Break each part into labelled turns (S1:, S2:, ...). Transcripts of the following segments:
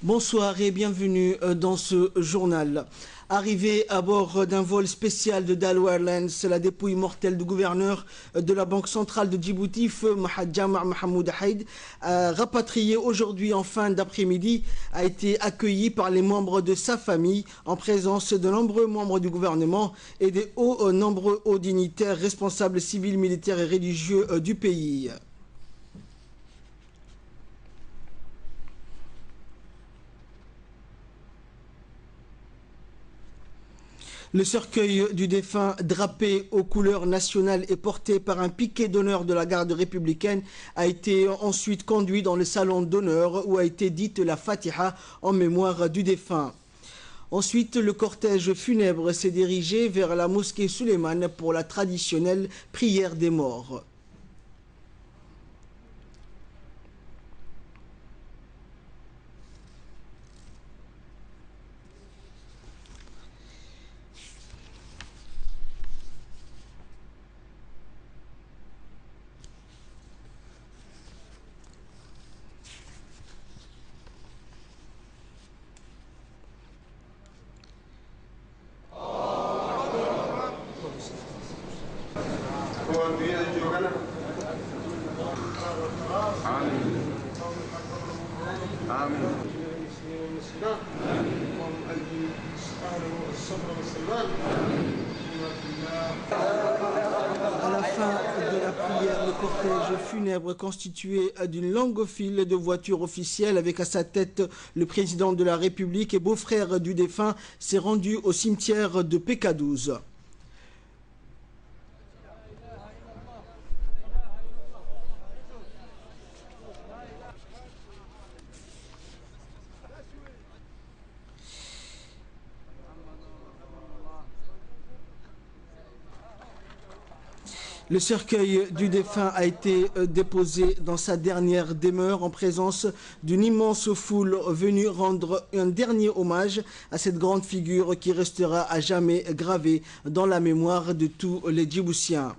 S1: Bonsoir et bienvenue dans ce journal. Arrivé à bord d'un vol spécial de Dalo Airlines, la dépouille mortelle du gouverneur de la Banque centrale de Djibouti, feu Jama' Mahmoud Haïd, rapatrié aujourd'hui en fin d'après-midi, a été accueilli par les membres de sa famille en présence de nombreux membres du gouvernement et des nombreux hauts dignitaires, responsables civils, militaires et religieux du pays. Le cercueil du défunt, drapé aux couleurs nationales et porté par un piquet d'honneur de la garde républicaine, a été ensuite conduit dans le salon d'honneur où a été dite la Fatiha en mémoire du défunt. Ensuite, le cortège funèbre s'est dirigé vers la mosquée Suleiman pour la traditionnelle prière des morts. À la fin de la prière, le cortège funèbre constitué d'une longue file de voitures officielles avec à sa tête le président de la République et beau-frère du défunt s'est rendu au cimetière de PK12. Le cercueil du défunt a été déposé dans sa dernière demeure en présence d'une immense foule venue rendre un dernier hommage à cette grande figure qui restera à jamais gravée dans la mémoire de tous les Djiboutiens.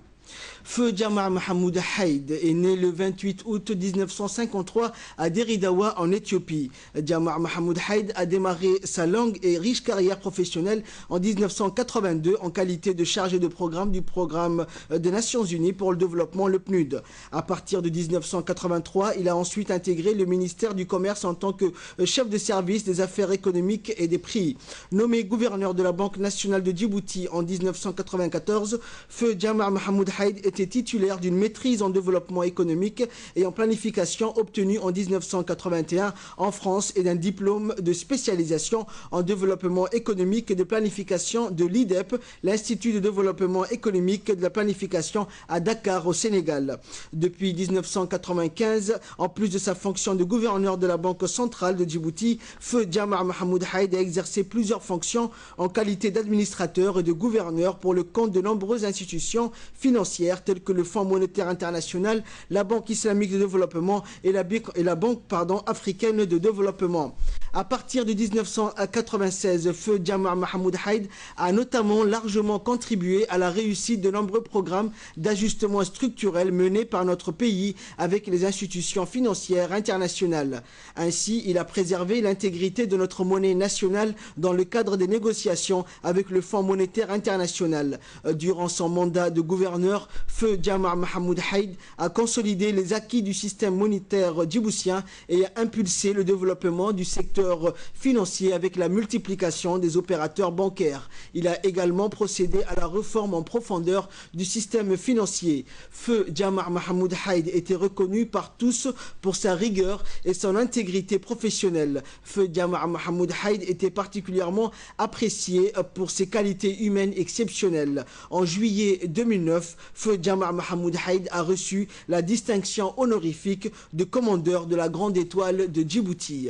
S1: Feu Jama' Mahmoud Haïd est né le 28 août 1953 à Deridawa en Éthiopie. Jama' Mahmoud Haïd a démarré sa longue et riche carrière professionnelle en 1982 en qualité de chargé de programme du programme des Nations Unies pour le développement, le PNUD. À partir de 1983, il a ensuite intégré le ministère du Commerce en tant que chef de service des affaires économiques et des prix. Nommé gouverneur de la Banque nationale de Djibouti en 1994, Feu Jama' Mahmoud Haïd était titulaire d'une maîtrise en développement économique et en planification obtenue en 1981 en France et d'un diplôme de spécialisation en développement économique et de planification de l'IDEP, l'Institut de développement économique et de la planification à Dakar au Sénégal. Depuis 1995, en plus de sa fonction de gouverneur de la Banque centrale de Djibouti, Feu Jama' Mahmoud Haïd a exercé plusieurs fonctions en qualité d'administrateur et de gouverneur pour le compte de nombreuses institutions financières telles que le Fonds monétaire international, la Banque islamique de développement et la Banque africaine de développement. À partir de 1996, Feu Jama' Mahmoud Haïd a notamment largement contribué à la réussite de nombreux programmes d'ajustement structurel menés par notre pays avec les institutions financières internationales. Ainsi, il a préservé l'intégrité de notre monnaie nationale dans le cadre des négociations avec le Fonds monétaire international. Durant son mandat de gouverneur, Feu Jama' Mahmoud Haïd a consolidé les acquis du système monétaire djiboutien et a impulsé le développement du secteur financier avec la multiplication des opérateurs bancaires. Il a également procédé à la réforme en profondeur du système financier. Feu Jama' Mahmoud Haïd était reconnu par tous pour sa rigueur et son intégrité professionnelle. Feu Jama' Mahmoud Haïd était particulièrement apprécié pour ses qualités humaines exceptionnelles. En juillet 2009, Feu Jama' Mahmoud Haïd a reçu la distinction honorifique de commandeur de la Grande Étoile de Djibouti.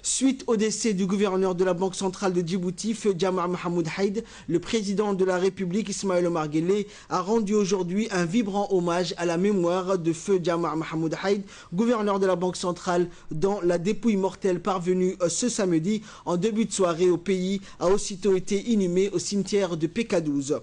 S1: Suite au décès du gouverneur de la Banque centrale de Djibouti, Feu Jama' Mahmoud Haïd, le président de la République Ismaël Omar Guelleh a rendu aujourd'hui un vibrant hommage à la mémoire de Feu Jama' Mahmoud Haïd, gouverneur de la Banque centrale, dont la dépouille mortelle parvenue ce samedi en début de soirée au pays a aussitôt été inhumée au cimetière de PK12.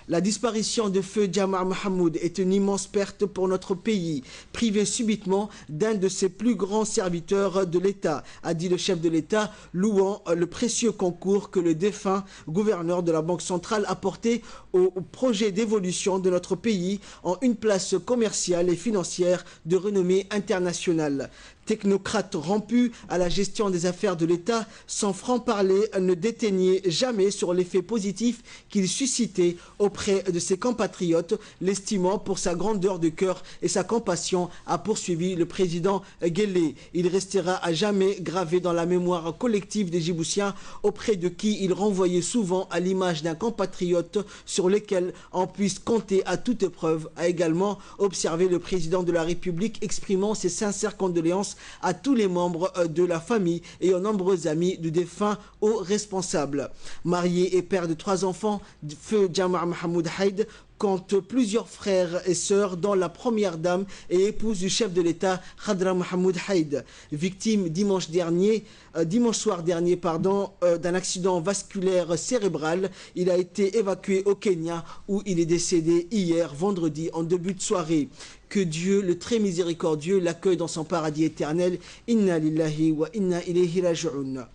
S1: La disparition de feu Jama' Mahmoud est une immense perte pour notre pays, privé subitement d'un de ses plus grands serviteurs de l'État, a dit le chef de l'État, louant le précieux concours que le défunt gouverneur de la Banque centrale a porté au projet d'évolution de notre pays en une place commerciale et financière de renommée internationale. Technocrate rompu à la gestion des affaires de l'État, son franc-parler ne déteignait jamais sur l'effet positif qu'il suscitait auprès de ses compatriotes, l'estimant pour sa grandeur de cœur et sa compassion, a poursuivi le président Guelleh. Il restera à jamais gravé dans la mémoire collective des Djiboutiens, auprès de qui il renvoyait souvent à l'image d'un compatriote sur lequel on puisse compter à toute épreuve, a également observé le président de la République, exprimant ses sincères condoléances à tous les membres de la famille et aux nombreux amis du défunt aux responsables. Marié et père de 3 enfants, feu Jama' Mahmoud Haïd compte plusieurs frères et sœurs, dont la première dame et épouse du chef de l'État, Khadra Mahmoud Haïd, victime dimanche soir dernier, d'un accident vasculaire cérébral. Il a été évacué au Kenya où il est décédé hier, vendredi, en début de soirée. Que Dieu, le très miséricordieux, l'accueille dans son paradis éternel. Inna lillahi wa inna ilayhi raji'un.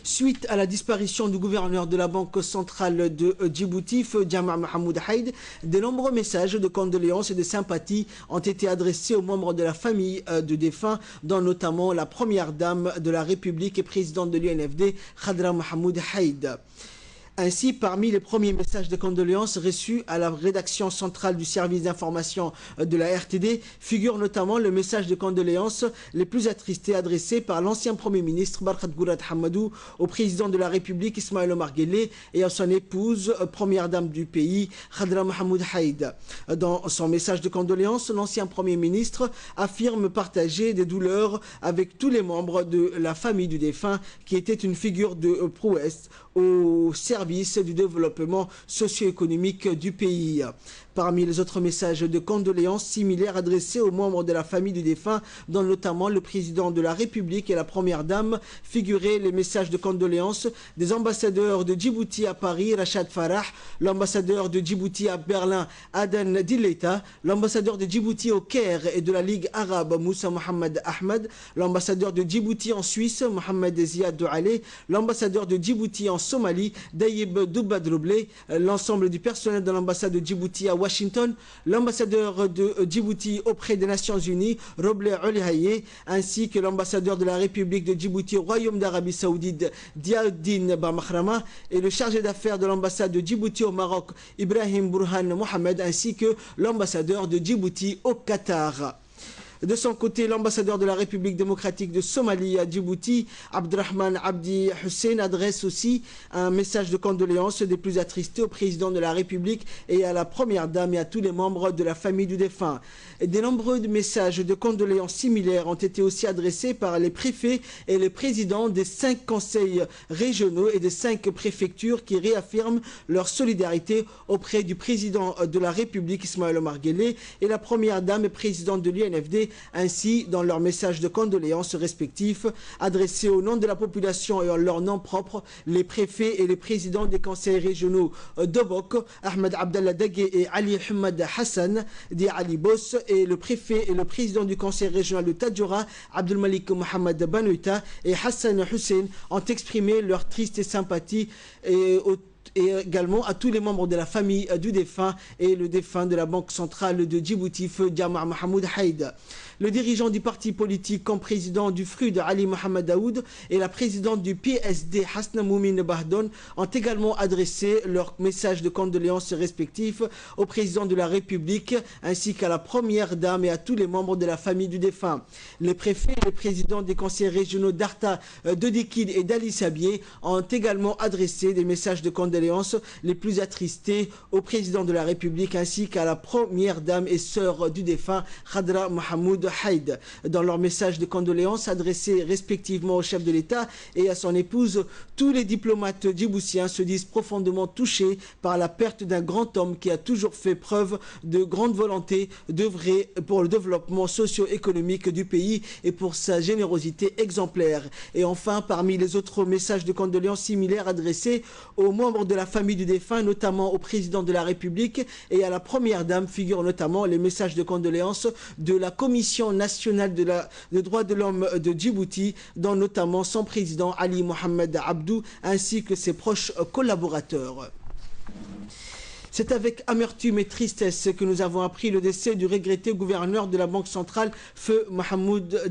S1: Suite à la disparition du gouverneur de la Banque centrale de Djibouti, feu Jama' Mahmoud Haïd, de nombreux messages de condoléances et de sympathie ont été adressés aux membres de la famille du défunt, dont notamment la première dame de la République et présidente de l'UNFD, Khadra Mahmoud Haïd. Ainsi, parmi les premiers messages de condoléances reçus à la rédaction centrale du service d'information de la RTD figure notamment le message de condoléances les plus attristés adressés par l'ancien Premier ministre Barkhad Gourad Hamadou au président de la République Ismaël Omar Guelleh et à son épouse, première dame du pays, Khadra Mahmoud Haïd. Dans son message de condoléances, l'ancien Premier ministre affirme partager des douleurs avec tous les membres de la famille du défunt qui était une figure de prouesse au service du développement socio-économique du pays. Parmi les autres messages de condoléances similaires adressés aux membres de la famille du défunt, dont notamment le président de la République et la première dame, figuraient les messages de condoléances des ambassadeurs de Djibouti à Paris, Rachad Farah, l'ambassadeur de Djibouti à Berlin, Aden Dileta, l'ambassadeur de Djibouti au Caire et de la Ligue arabe, Moussa Mohamed Ahmed, l'ambassadeur de Djibouti en Suisse, Mohamed Ziad Doualé, l'ambassadeur de Djibouti en Somalie, Dayib Doubadroublé, l'ensemble du personnel de l'ambassade de Djibouti à Washington, l'ambassadeur de Djibouti auprès des Nations Unies, Roblé Olihaye, ainsi que l'ambassadeur de la République de Djibouti au Royaume d'Arabie Saoudite, Diaoudine Bamakhrama, et le chargé d'affaires de l'ambassade de Djibouti au Maroc, Ibrahim Burhan Mohamed, ainsi que l'ambassadeur de Djibouti au Qatar. De son côté, l'ambassadeur de la République démocratique de Somalie à Djibouti, Abdrahman Abdi Hussein, adresse aussi un message de condoléances des plus attristés au président de la République et à la première dame et à tous les membres de la famille du défunt. Et de nombreux messages de condoléances similaires ont été aussi adressés par les préfets et les présidents des 5 conseils régionaux et des 5 préfectures qui réaffirment leur solidarité auprès du président de la République, Ismaël Omar Guelleh, et la première dame et présidente de l'UNFD. Ainsi, dans leurs messages de condoléances respectifs, adressés au nom de la population et en leur nom propre, les préfets et les présidents des conseils régionaux d'Obok, Ahmed Abdallah Dagué et Ali Hamad Hassan, dit Ali Boss, et le préfet et le président du conseil régional de Tadjoura, Abdul Malik Mohamed Banouita et Hassan Hussein, ont exprimé leur triste sympathie et également à tous les membres de la famille du défunt et le défunt de la Banque centrale de Djibouti, feu Jama' Mahmoud Haïd. Le dirigeant du parti politique comme président du FRUD, Ali Mohamed Daoud, et la présidente du PSD, Hasna Moumine Bahdon, ont également adressé leurs messages de condoléances respectifs au président de la République ainsi qu'à la première dame et à tous les membres de la famille du défunt. Les préfets et les présidents des conseils régionaux d'Arta, de Dikid et d'Ali Sabier ont également adressé des messages de condoléances les plus attristés au président de la République ainsi qu'à la première dame et sœur du défunt, Khadra Mahmoud Haïd. Dans leur message de condoléances adressé respectivement au chef de l'État et à son épouse, tous les diplomates djiboutiens se disent profondément touchés par la perte d'un grand homme qui a toujours fait preuve de grande volonté d'œuvrer pour le développement socio-économique du pays et pour sa générosité exemplaire. Et enfin, parmi les autres messages de condoléances similaires adressés aux membres de la famille du défunt, notamment au président de la République et à la première dame, figurent notamment les messages de condoléances de la Commission nationale des droits de l'homme de Djibouti, dont notamment son président Ali Mohamed Abdou, ainsi que ses proches collaborateurs. C'est avec amertume et tristesse que nous avons appris le décès du regretté gouverneur de la Banque centrale, Feu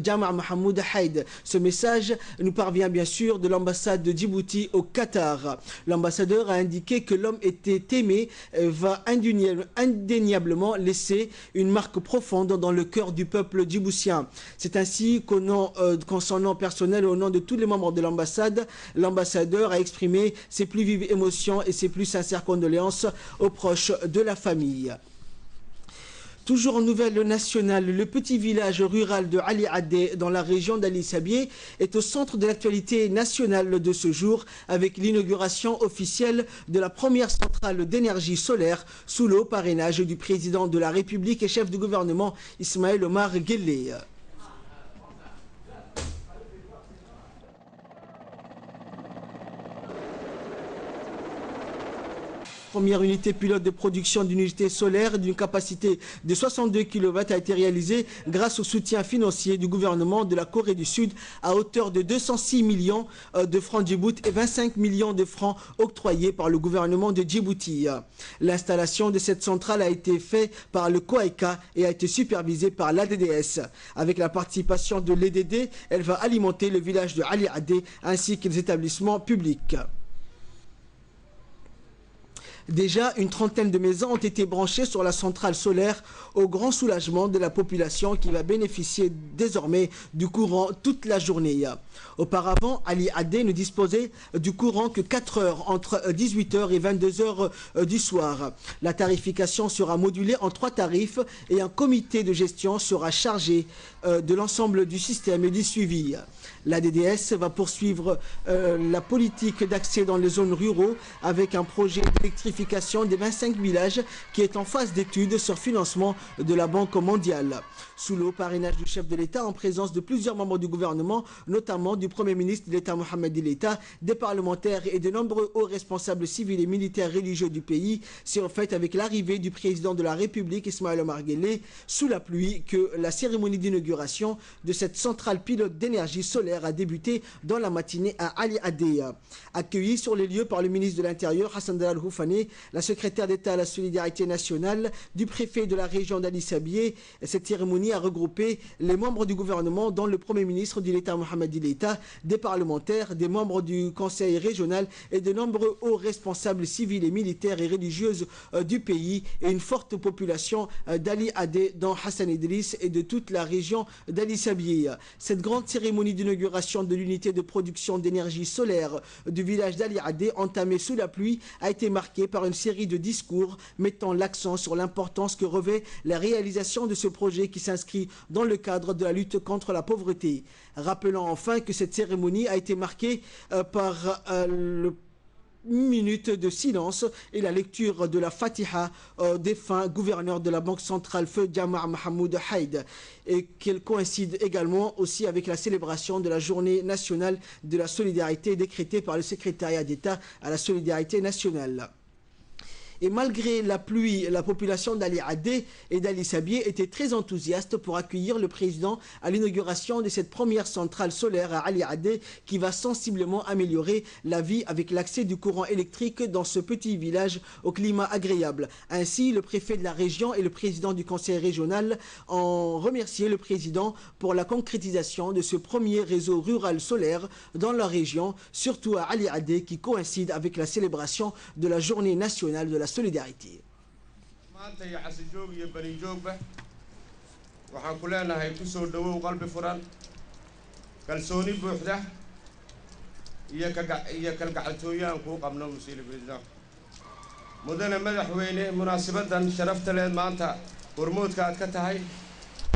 S1: Jama' Mahamoud Haïd. Ce message nous parvient bien sûr de l'ambassade de Djibouti au Qatar. L'ambassadeur a indiqué que l'homme était aimé, va indéniablement laisser une marque profonde dans le cœur du peuple djiboutien. C'est ainsi qu'en son nom personnel et au nom de tous les membres de l'ambassade, l'ambassadeur a exprimé ses plus vives émotions et ses plus sincères condoléances aux proches de la famille. Toujours en nouvelle nationale, le petit village rural de Ali Adé dans la région d'Ali Sabié est au centre de l'actualité nationale de ce jour avec l'inauguration officielle de la première centrale d'énergie solaire sous le haut parrainage du président de la République et chef du gouvernement Ismaël Omar Guelleh. Première unité pilote de production d'une unité solaire d'une capacité de 62 kW a été réalisée grâce au soutien financier du gouvernement de la Corée du Sud à hauteur de 206 millions de francs Djibouti et 25 millions de francs octroyés par le gouvernement de Djibouti. L'installation de cette centrale a été faite par le COAECA et a été supervisée par l'ADDS. Avec la participation de l'EDD, elle va alimenter le village de Ali Adé ainsi que les établissements publics. Déjà, une trentaine de maisons ont été branchées sur la centrale solaire au grand soulagement de la population qui va bénéficier désormais du courant toute la journée. Auparavant, Ali Adé ne disposait du courant que 4 heures entre 18 h et 22 h du soir. La tarification sera modulée en 3 tarifs et un comité de gestion sera chargé de l'ensemble du système et du suivi. La DDS va poursuivre la politique d'accès dans les zones ruraux avec un projet d'électrification des 25 villages qui est en phase d'étude sur financement de la Banque mondiale. Sous le haut parrainage du chef de l'État, en présence de plusieurs membres du gouvernement, notamment du Premier ministre de l'État Mohamed l'État, des parlementaires et de nombreux hauts responsables civils et militaires religieux du pays, c'est en fait avec l'arrivée du président de la République, Ismaël Omar Guelleh, sous la pluie, que la cérémonie d'inauguration de cette centrale pilote d'énergie solaire a débuté dans la matinée à Ali Adé. Accueilli sur les lieux par le ministre de l'Intérieur, Hassan Dalal Houfane, la secrétaire d'État à la solidarité nationale, du préfet de la région d'Ali Sabié, cette cérémonie a regroupé les membres du gouvernement, dont le Premier ministre de l'État Mohamed l'État, des parlementaires, des membres du conseil régional et de nombreux hauts responsables civils et militaires et religieuses du pays et une forte population d'Ali Adé, dont Hassan Idriss et de toute la région d'Ali Sabié. Cette grande cérémonie d'inauguration de l'unité de production d'énergie solaire du village d'Ali Adé, entamée sous la pluie, a été marquée par une série de discours mettant l'accent sur l'importance que revêt la réalisation de ce projet qui s'inscrit dans le cadre de la lutte contre la pauvreté. Rappelons enfin que cette cérémonie a été marquée par une minute de silence et la lecture de la Fatiha au défunt gouverneur de la Banque centrale, Feu Jama' Mahamoud Haïd, et qu'elle coïncide également aussi avec la célébration de la journée nationale de la solidarité décrétée par le secrétariat d'État à la solidarité nationale. Et malgré la pluie, la population d'Ali Adé et d'Ali Sabié était très enthousiaste pour accueillir le président à l'inauguration de cette première centrale solaire à Ali Adé qui va sensiblement améliorer la vie avec l'accès du courant électrique dans ce petit village au climat agréable. Ainsi, le préfet de la région et le président du conseil régional ont remercié le président pour la concrétisation de ce premier réseau rural solaire dans la région, surtout à Ali Adé qui coïncide avec la célébration de la journée nationale de la solidarité.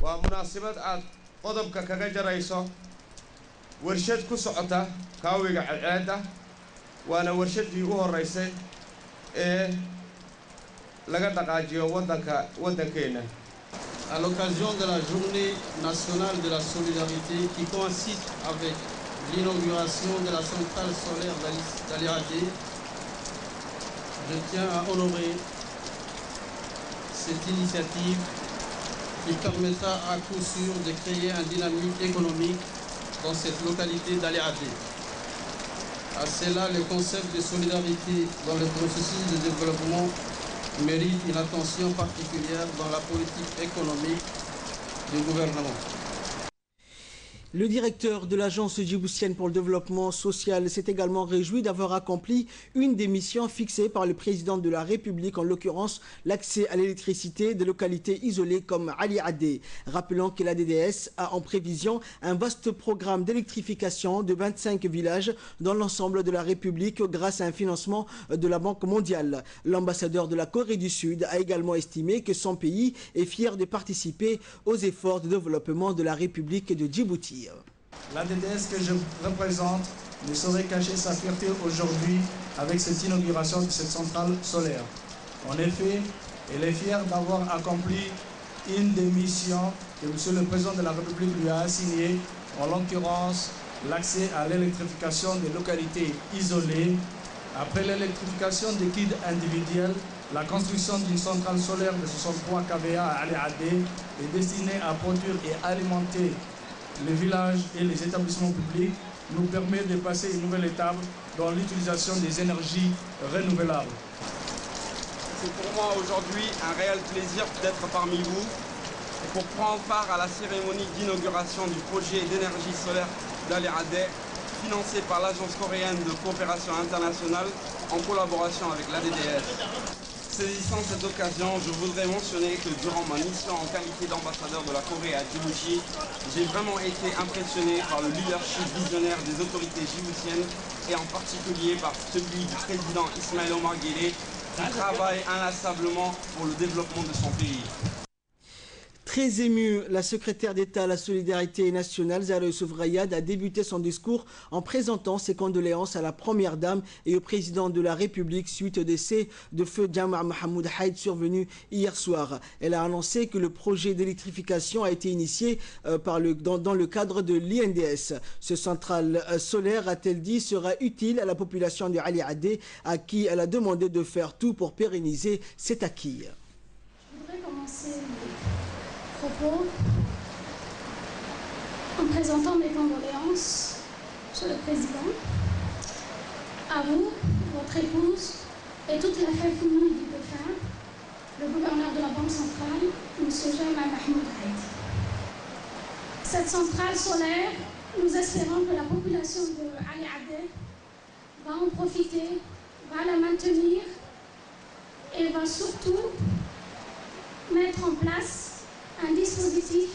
S2: waa munaasabad aad qodobka kaga jarayso warshad ku socota kaawiga cadceedda waana warshadii u horeysay ee laga dhaqaajiyo waddankeena.
S3: À l'occasion de la journée nationale de la solidarité qui coïncide avec l'inauguration de la centrale solaire d'Aliadé, je tiens à honorer cette initiative qui permettra à coup sûr de créer un dynamique économique dans cette localité d'Aliadé. À cela, le concept de solidarité dans le processus de développement mérite une attention particulière dans la politique économique du gouvernement.
S1: Le directeur de l'Agence djiboutienne pour le développement social s'est également réjoui d'avoir accompli une des missions fixées par le président de la République, en l'occurrence l'accès à l'électricité des localités isolées comme Aliadé. Rappelant que la DDS a en prévision un vaste programme d'électrification de 25 villages dans l'ensemble de la République grâce à un financement de la Banque mondiale. L'ambassadeur de la Corée du Sud a également estimé que son pays est fier de participer aux efforts de développement de la République de Djibouti.
S4: La DDS que je représente ne saurait cacher sa fierté aujourd'hui avec cette inauguration de cette centrale solaire. En effet, elle est fière d'avoir accompli une des missions que M. le Président de la République lui a assignées, en l'occurrence l'accès à l'électrification des localités isolées. Après l'électrification des kits individuels, la construction d'une centrale solaire de 63 kVA à Aliadé est destinée à produire et alimenter les villages et les établissements publics, nous permet de passer une nouvelle étape dans l'utilisation des énergies renouvelables.
S2: C'est pour moi aujourd'hui un réel plaisir d'être parmi vous pour prendre part à la cérémonie d'inauguration du projet d'énergie solaire d'Aliadé, financé par l'Agence coréenne de coopération internationale en collaboration avec la DDS. Saisissant cette occasion, je voudrais mentionner que durant ma mission en qualité d'ambassadeur de la Corée à Djibouti, j'ai vraiment été impressionné par le leadership visionnaire des autorités djiboutiennes et en particulier par celui du président Ismaël Omar Guelleh qui travaille inlassablement pour le développement de son pays.
S1: Très émue, la secrétaire d'État à la solidarité nationale, Zahra Youssouf Rayad, a débuté son discours en présentant ses condoléances à la Première Dame et au Président de la République suite au décès de feu Jama' Mahmoud Haïd survenu hier soir. Elle a annoncé que le projet d'électrification a été initié dans le cadre de l'INDS. Ce centrale solaire, a-t-elle dit, sera utile à la population de Aliadé, à qui elle a demandé de faire tout pour pérenniser cet acquis.
S5: Je voudrais commencer propos en présentant mes condoléances, Monsieur le Président, à vous, votre épouse et toute la famille du défunt, le gouverneur de la Banque centrale, M. Jama' Mahmoud Haïd. Cette centrale solaire, nous espérons que la population de Aliadé va en profiter, va la maintenir et va surtout mettre en place un dispositif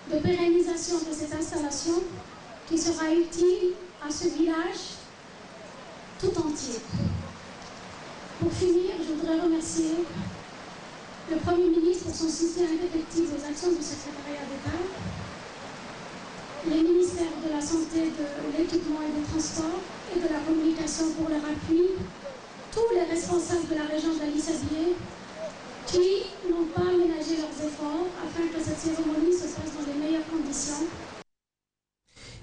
S5: de pérennisation de cette installation qui sera utile à ce village tout entier. Pour finir, je voudrais remercier le Premier ministre pour son soutien indéfectible aux actions du secrétariat d'État, les ministères de la Santé, de l'Équipement et des Transports et de la Communication pour leur appui, tous les responsables de la région d'Ali-Sabié qui n'ont pas ménagé leurs efforts afin que cette cérémonie se fasse dans les meilleures conditions.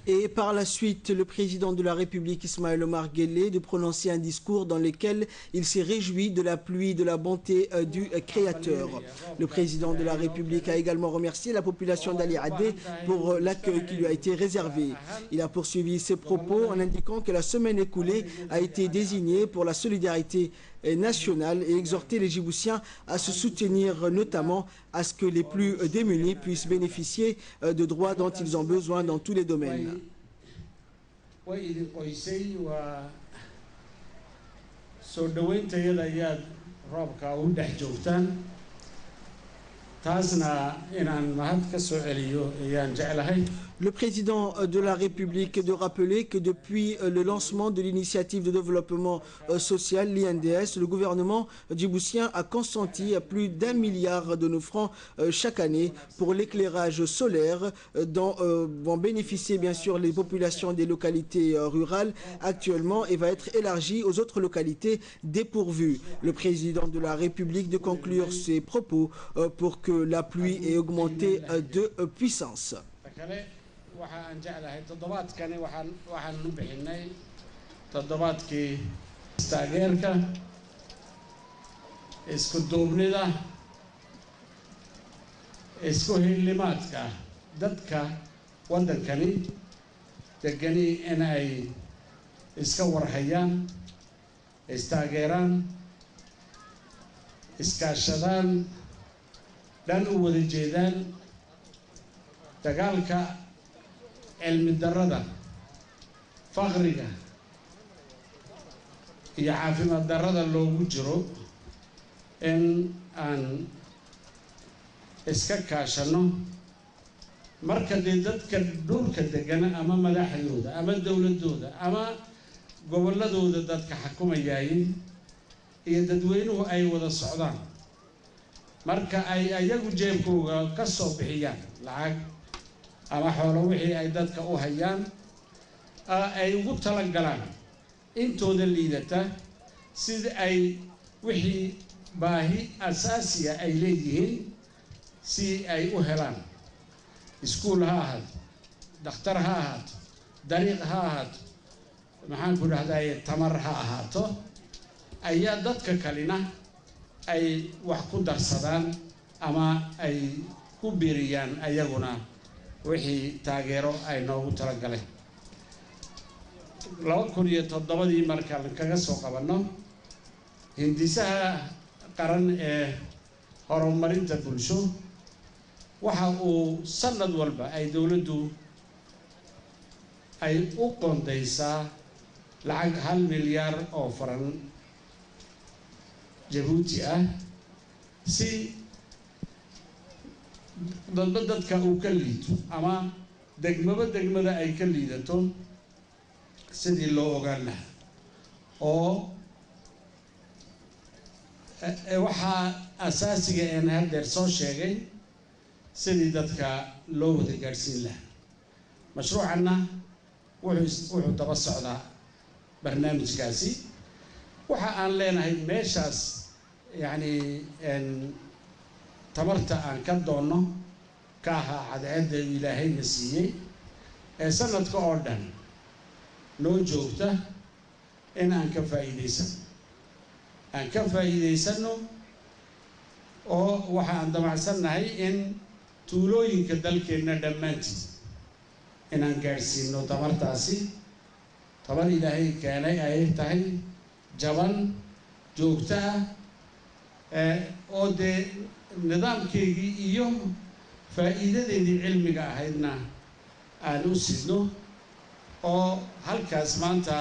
S1: Et par la suite, le président de la République, Ismaël Omar Guelleh, de prononcer un discours dans lequel il s'est réjoui de la pluie et de la bonté du Créateur. Le président de la République a également remercié la population d'Aliadé pour l'accueil qui lui a été réservé. Il a poursuivi ses propos en indiquant que la semaine écoulée a été désignée pour la solidarité nationale et exhorter les Djiboutiens à se soutenir, notamment à ce que les plus démunis puissent bénéficier de droits dont ils ont besoin dans tous les domaines. Le président de la République de rappeler que depuis le lancement de l'initiative de développement social, l'INDS, le gouvernement djiboutien a consenti à plus d'1 milliard de nos francs chaque année pour l'éclairage solaire dont vont bénéficier bien sûr les populations des localités rurales actuellement et va être élargi aux autres localités dépourvues. Le président de la République de conclure ses propos pour que la pluie ait augmenté de puissance.
S3: waxaan jeclahay toddobaadkani waxaan u bixinay toddobaadkii taageerka isku duubnida isku hilimaadka dadka waddankani degani in ay iska warhayaan istaageeraan iskaashadaan dhan u wada jeedaan dagaalka cilmi darrada faqriga iyo caafimaad darrada loogu jiro in aan iska kaashano marka dee dadka dhulka degana ama madaxdooda ama dowladooda ama gobolladooda dadka xukumayay iyo dadweynuhu ay wada socdaan marka ay ayagu jeebkooga ka soo bixiyaan lacag ama xoolo wixii ay dadka u hayaan ay ugu talagalaan intooda liidata sida ay wixii baahi asaasiya ay leeyihiin si ay u helaan iskuul ha ahaato dhakhtar ha ahaato dariiq ha ahaato maxaan ku dhahdaye tamar ha ahaato ayaa dadka kalena ay wax ku darsadaan ama ay ku biiriyaan ayaguna wixii taageero ay noogu talagaleen 2007 markaan kaga soo qabanno hindisaha qaran ee horumarinta bulsho waxa uu sanad walba ay dowladdu ay u qoondaysaa lacag 1 milyaar oo faran Djibouti ah si dadka uu ka liito ama degmada ay ka liidato sidii loo ogaan lahaa oo waxaa asaasiga aan haddeer soo sheegay sidii dadka loo wada gaadhsiin lahaa mashruucanna wuxuu daba socdaa barnaamijkaasi waxa aan leenahay meeshaas yacni tamarta aan ka doonno ka ahaa cadceedda ilaahayna siiyey ee sanadka oo dhan noo joogta in aan ka faa'iidaysano oo waxa aan damacsannahay in tuulooyinka dalkeenna dhammaantiid inaan gaadhsiino tamartaasi tabar ilaahay keenay ay tahay jaban joogta ah oo dee nidaamkeygii iyo faa'iidadeedii cilmiga ahaydna aan u sidno oo halkaas maanta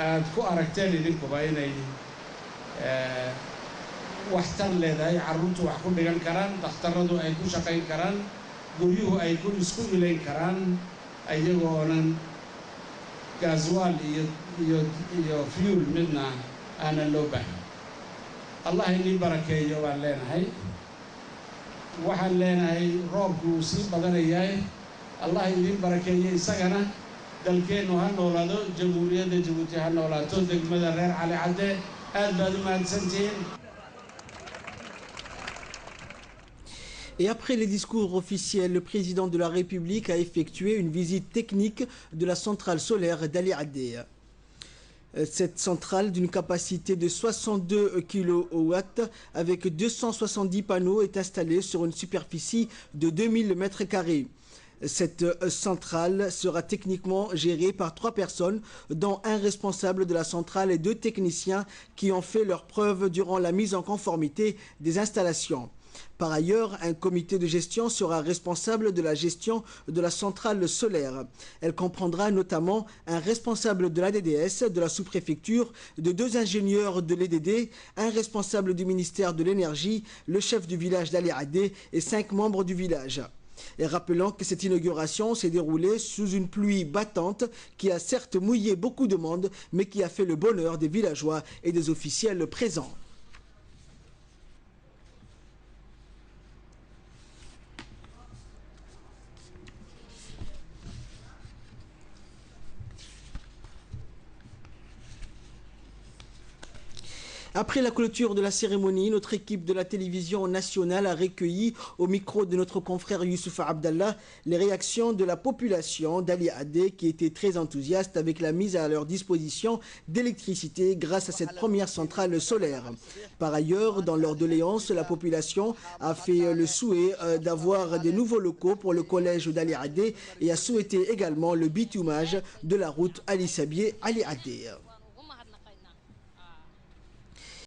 S3: aad ku aragteen idinkuba inay waxtar leedahay carruurtu wax ku dhigan karaan dhakhtarradu ay ku shaqayn karaan guryuhu ay ku isku ilayn karaan ayagoonan gaaswaal iyo fuel midna aanan loo baahan allah inii barakeeyo waan leenahay waxaan leenahay roobku uu sii badanayahay allah idiin barakeeyo isagana dalkeennu ha noolaado jamhuuriyadda Djibouti ha noolaato degmada reer Cali Cadde aad baad u mahadsantihiin.
S1: Et après les discours officiels, le président de la République a effectué une visite technique de la centrale solaire d'Ali Adé. Cette centrale d'une capacité de 62 kW avec 270 panneaux est installée sur une superficie de 2000 m². Cette centrale sera techniquement gérée par 3 personnes, dont un responsable de la centrale et 2 techniciens qui ont fait leurs preuves durant la mise en conformité des installations. Par ailleurs, un comité de gestion sera responsable de la gestion de la centrale solaire. Elle comprendra notamment un responsable de l'ADDS, de la sous-préfecture, de 2 ingénieurs de l'EDD, un responsable du ministère de l'Énergie, le chef du village d'Ali Adé et 5 membres du village. Et rappelons que cette inauguration s'est déroulée sous une pluie battante qui a certes mouillé beaucoup de monde, mais qui a fait le bonheur des villageois et des officiels présents. Après la clôture de la cérémonie, notre équipe de la télévision nationale a recueilli au micro de notre confrère Youssouf Abdallah les réactions de la population d'Ali Adé qui était très enthousiaste avec la mise à leur disposition d'électricité grâce à cette première centrale solaire. Par ailleurs, dans leur doléance, la population a fait le souhait d'avoir des nouveaux locaux pour le collège d'Ali Adé et a souhaité également le bitumage de la route Ali Sabié-Ali Adé.